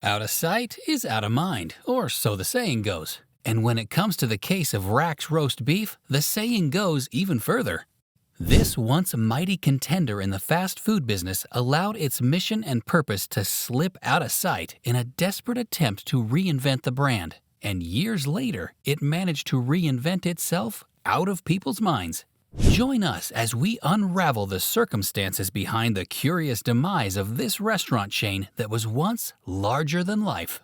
Out of sight is out of mind, or so the saying goes. And when it comes to the case of Rax Roast Beef, the saying goes even further. This once mighty contender in the fast food business allowed its mission and purpose to slip out of sight in a desperate attempt to reinvent the brand. And years later, it managed to reinvent itself out of people's minds. Join us as we unravel the circumstances behind the curious demise of this restaurant chain that was once larger than life.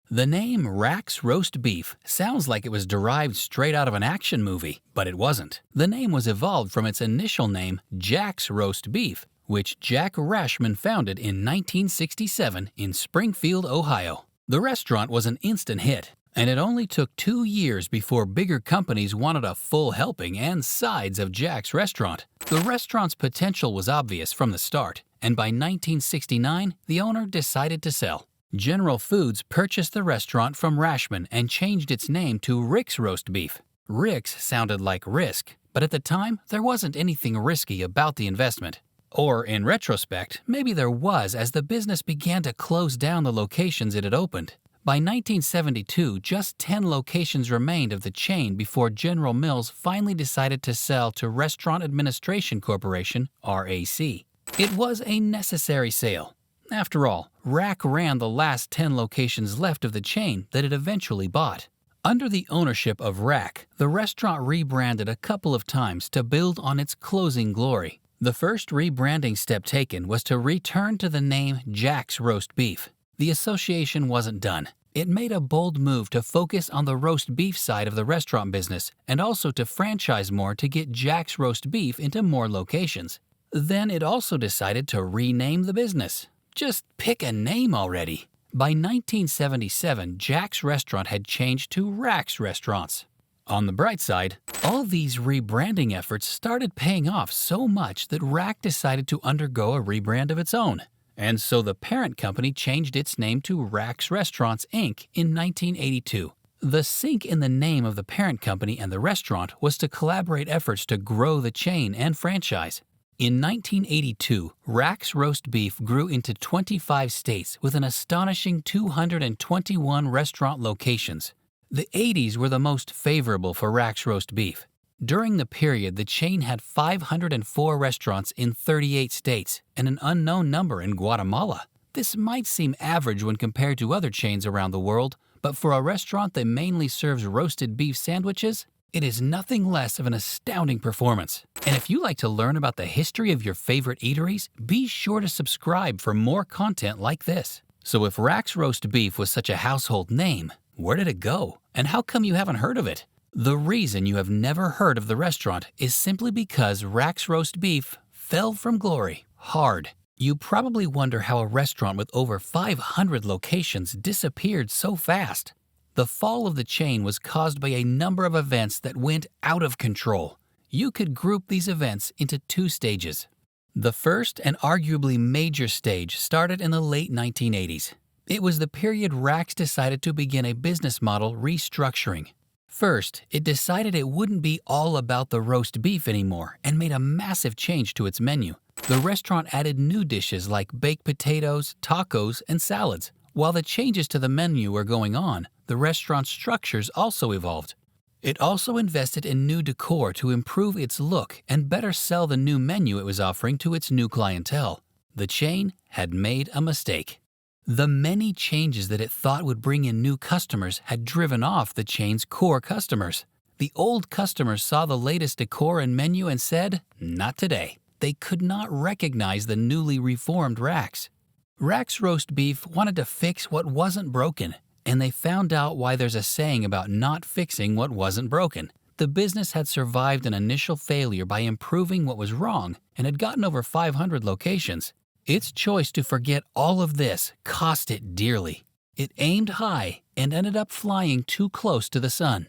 The name Rax Roast Beef sounds like it was derived straight out of an action movie, but it wasn't. The name was evolved from its initial name, Jack's Roast Beef, which Jack Rashman founded in 1967 in Springfield, Ohio. The restaurant was an instant hit, and it only took 2 years before bigger companies wanted a full helping and sides of Jack's restaurant. The restaurant's potential was obvious from the start, and by 1969, the owner decided to sell. General Foods purchased the restaurant from Rashman and changed its name to Rax Roast Beef. Rix sounded like risk, but at the time, there wasn't anything risky about the investment. Or, in retrospect, maybe there was as the business began to close down the locations it had opened. By 1972, just 10 locations remained of the chain before General Mills finally decided to sell to Restaurant Administration Corporation, RAC. It was a necessary sale. After all, RAC ran the last 10 locations left of the chain that it eventually bought. Under the ownership of RAC, the restaurant rebranded a couple of times to build on its closing glory. The first rebranding step taken was to return to the name Jack's Roast Beef. The association wasn't done. It made a bold move to focus on the roast beef side of the restaurant business and also to franchise more to get Jack's Roast Beef into more locations. Then it also decided to rename the business. Just pick a name already. By 1977, Jack's restaurant had changed to Rax Restaurants. On the bright side, all these rebranding efforts started paying off so much that RAC decided to undergo a rebrand of its own. And so the parent company changed its name to Rax Restaurants, Inc. in 1982. The sync in the name of the parent company and the restaurant was to collaborate efforts to grow the chain and franchise. In 1982, Rax Roast Beef grew into 25 states with an astonishing 221 restaurant locations. The 80s were the most favorable for Rax Roast Beef. During the period, the chain had 504 restaurants in 38 states and an unknown number in Guatemala. This might seem average when compared to other chains around the world, but for a restaurant that mainly serves roasted beef sandwiches, it is nothing less of an astounding performance. And if you like to learn about the history of your favorite eateries, be sure to subscribe for more content like this. So if Rax Roast Beef was such a household name, where did it go? And how come you haven't heard of it? The reason you have never heard of the restaurant is simply because Rax Roast Beef fell from glory hard. You probably wonder how a restaurant with over 500 locations disappeared so fast. The fall of the chain was caused by a number of events that went out of control. You could group these events into 2 stages. The first and arguably major stage started in the late 1980s. It was the period Rax decided to begin a business model restructuring. First, it decided it wouldn't be all about the roast beef anymore and made a massive change to its menu. The restaurant added new dishes like baked potatoes, tacos, and salads. While the changes to the menu were going on, the restaurant's structures also evolved. It also invested in new decor to improve its look and better sell the new menu it was offering to its new clientele. The chain had made a mistake. The many changes that it thought would bring in new customers had driven off the chain's core customers. The old customers saw the latest decor and menu and said, "Not today." They could not recognize the newly reformed Rax. Rax Roast Beef wanted to fix what wasn't broken, and they found out why there's a saying about not fixing what wasn't broken. The business had survived an initial failure by improving what was wrong and had gotten over 500 locations. Its choice to forget all of this cost it dearly. It aimed high and ended up flying too close to the sun.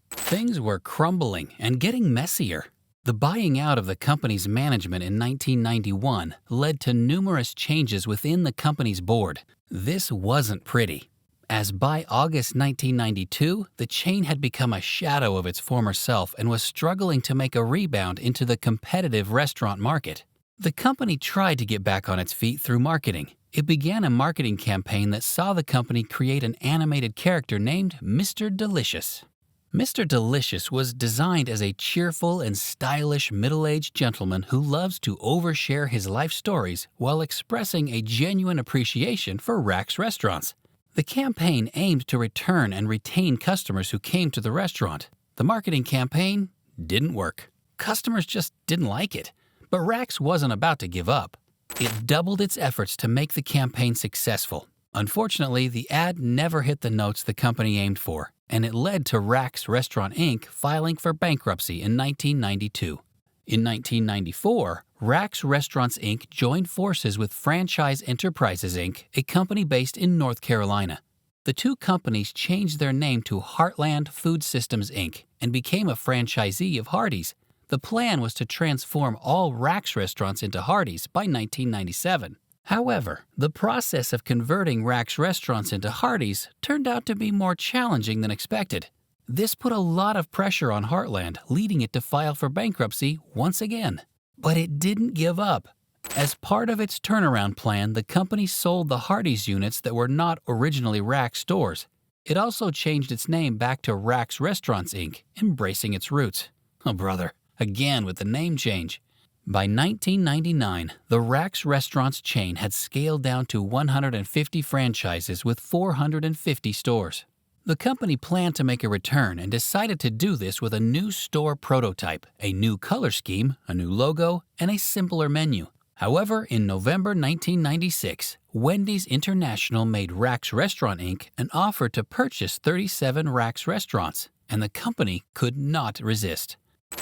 Things were crumbling and getting messier. The buying out of the company's management in 1991 led to numerous changes within the company's board. This wasn't pretty, as by August 1992, the chain had become a shadow of its former self and was struggling to make a rebound into the competitive restaurant market. The company tried to get back on its feet through marketing. It began a marketing campaign that saw the company create an animated character named Mr. Delicious. Mr. Delicious was designed as a cheerful and stylish middle-aged gentleman who loves to overshare his life stories while expressing a genuine appreciation for Rax restaurants. The campaign aimed to return and retain customers who came to the restaurant. The marketing campaign didn't work. Customers just didn't like it. But Rax wasn't about to give up. It doubled its efforts to make the campaign successful. Unfortunately, the ad never hit the notes the company aimed for, and it led to Rax Restaurant Inc. filing for bankruptcy in 1992. In 1994, Rax Restaurants Inc. joined forces with Franchise Enterprises Inc., a company based in North Carolina. The two companies changed their name to Heartland Food Systems Inc. and became a franchisee of Hardee's. The plan was to transform all Rax restaurants into Hardee's by 1997. However, the process of converting Rax restaurants into Hardee's turned out to be more challenging than expected. This put a lot of pressure on Heartland, leading it to file for bankruptcy once again. But it didn't give up. As part of its turnaround plan, the company sold the Hardee's units that were not originally Rax stores. It also changed its name back to Rax Restaurants Inc., embracing its roots. Oh, brother. Again with the name change. By 1999, the Rax Restaurants chain had scaled down to 150 franchises with 450 stores. The company planned to make a return and decided to do this with a new store prototype, a new color scheme, a new logo, and a simpler menu. However, in November 1996, Wendy's International made Rax Restaurant Inc. an offer to purchase 37 Rax restaurants, and the company could not resist.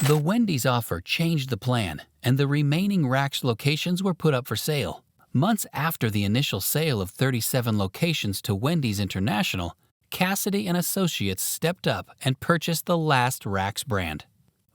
The Wendy's offer changed the plan, and the remaining Rax locations were put up for sale. Months after the initial sale of 37 locations to Wendy's International, Cassidy and Associates stepped up and purchased the last Rax brand.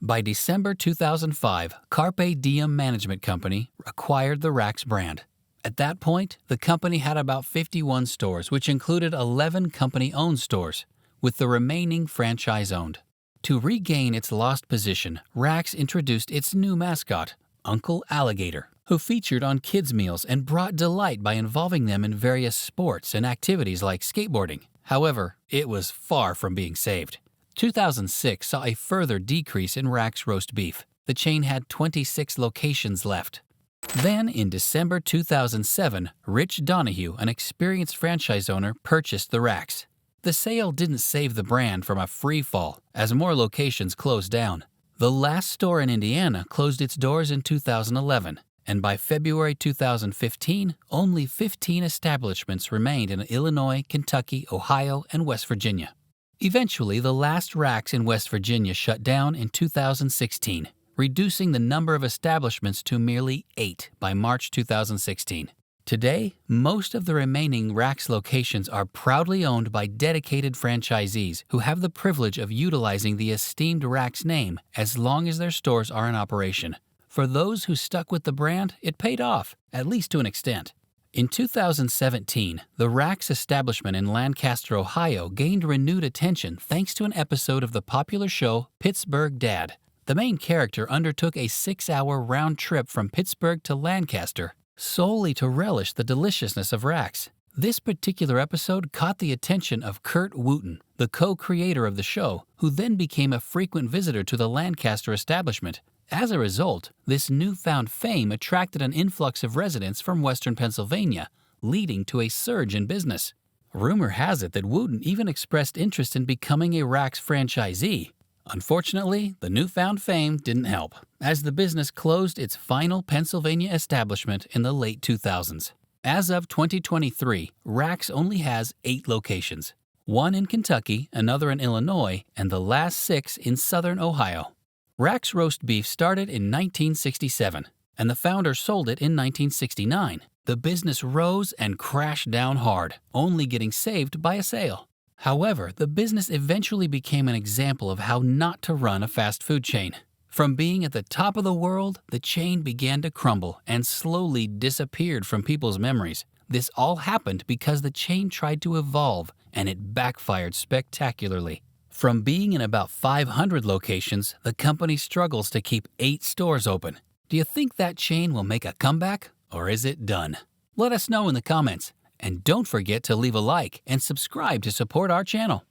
By December 2005, Carpe Diem Management Company acquired the Rax brand. At that point, the company had about 51 stores, which included 11 company-owned stores, with the remaining franchise-owned. To regain its lost position, Rax introduced its new mascot, Uncle Alligator, who featured on kids' meals and brought delight by involving them in various sports and activities like skateboarding. However, it was far from being saved. 2006 saw a further decrease in Rax Roast Beef. The chain had 26 locations left. Then, in December 2007, Rich Donahue, an experienced franchise owner, purchased the Rax. The sale didn't save the brand from a free fall, as more locations closed down. The last store in Indiana closed its doors in 2011, and by February 2015, only 15 establishments remained in Illinois, Kentucky, Ohio, and West Virginia. Eventually, the last Rax in West Virginia shut down in 2016, reducing the number of establishments to merely 8 by March 2016. Today, most of the remaining Rax locations are proudly owned by dedicated franchisees who have the privilege of utilizing the esteemed Rax name as long as their stores are in operation. For those who stuck with the brand, it paid off, at least to an extent. In 2017, the Rax establishment in Lancaster, Ohio gained renewed attention thanks to an episode of the popular show Pittsburgh Dad. The main character undertook a 6-hour round trip from Pittsburgh to Lancaster solely to relish the deliciousness of Rax. This particular episode caught the attention of Kurt Wooten, the co-creator of the show, who then became a frequent visitor to the Lancaster establishment. As a result, this newfound fame attracted an influx of residents from western Pennsylvania, leading to a surge in business. Rumor has it that Wooten even expressed interest in becoming a Rax franchisee. Unfortunately, the newfound fame didn't help, as the business closed its final Pennsylvania establishment in the late 2000s. As of 2023, Rax only has 8 locations, one in Kentucky, another in Illinois, and the last 6 in southern Ohio. Rax Roast Beef started in 1967, and the founder sold it in 1969. The business rose and crashed down hard, only getting saved by a sale. However, the business eventually became an example of how not to run a fast food chain. From being at the top of the world, the chain began to crumble and slowly disappeared from people's memories. This all happened because the chain tried to evolve, and it backfired spectacularly. From being in about 500 locations, the company struggles to keep 8 stores open. Do you think that chain will make a comeback, or is it done? Let us know in the comments. And don't forget to leave a like and subscribe to support our channel.